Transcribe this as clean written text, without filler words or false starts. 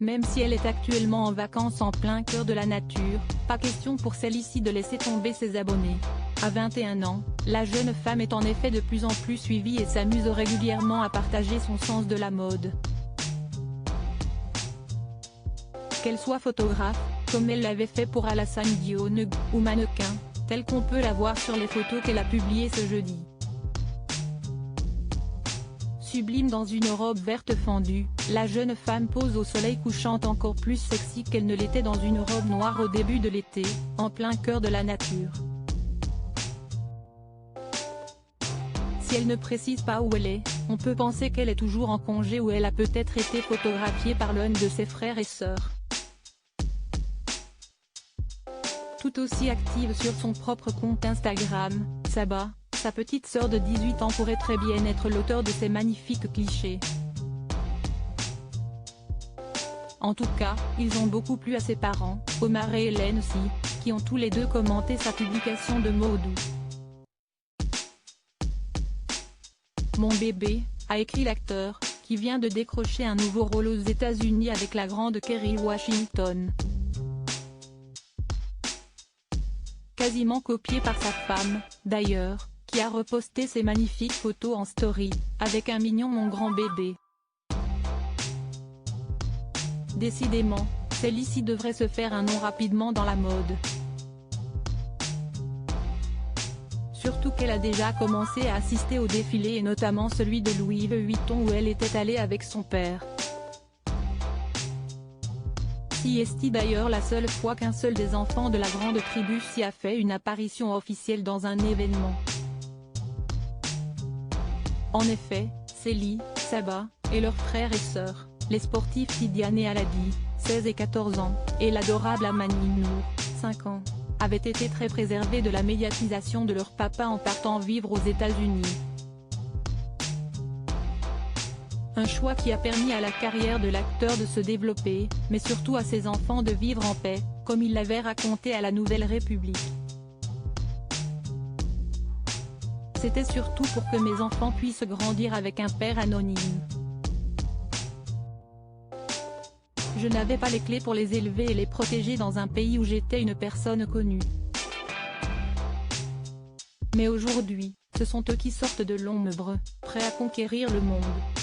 Même si elle est actuellement en vacances en plein cœur de la nature, pas question pour celle-ci de laisser tomber ses abonnés. À 21 ans, la jeune femme est en effet de plus en plus suivie et s'amuse régulièrement à partager son sens de la mode. Qu'elle soit photographe, comme elle l'avait fait pour Alassane Dione, ou mannequin, tel qu'on peut la voir sur les photos qu'elle a publiées ce jeudi. Sublime dans une robe verte fendue, la jeune femme pose au soleil couchant encore plus sexy qu'elle ne l'était dans une robe noire au début de l'été, en plein cœur de la nature. Si elle ne précise pas où elle est, on peut penser qu'elle est toujours en congé ou elle a peut-être été photographiée par l'un de ses frères et sœurs. Tout aussi active sur son propre compte Instagram, Saba, sa petite sœur de 18 ans pourrait très bien être l'auteur de ces magnifiques clichés. En tout cas, ils ont beaucoup plu à ses parents, Omar et Hélène aussi, qui ont tous les deux commenté sa publication de mots doux. Mon bébé, a écrit l'acteur, qui vient de décrocher un nouveau rôle aux États-Unis avec la grande Kerry Washington. Quasiment copié par sa femme, d'ailleurs, qui a reposté ses magnifiques photos en story, avec un mignon mon grand bébé. Décidément, celle-ci devrait se faire un nom rapidement dans la mode. Surtout qu'elle a déjà commencé à assister au défilé et notamment celui de Louis Vuitton où elle était allée avec son père. Si est d'ailleurs la seule fois qu'un seul des enfants de la grande tribu s'y a fait une apparition officielle dans un événement. En effet, Célie, Saba, et leurs frères et sœurs, les sportifs Tidiane et Aladi, 16 et 14 ans, et l'adorable Amani Nour, 5 ans, avaient été très préservés de la médiatisation de leur papa en partant vivre aux États-Unis. Un choix qui a permis à la carrière de l'acteur de se développer, mais surtout à ses enfants de vivre en paix, comme il l'avait raconté à la Nouvelle République. C'était surtout pour que mes enfants puissent grandir avec un père anonyme. Je n'avais pas les clés pour les élever et les protéger dans un pays où j'étais une personne connue. Mais aujourd'hui, ce sont eux qui sortent de l'ombre, prêts à conquérir le monde.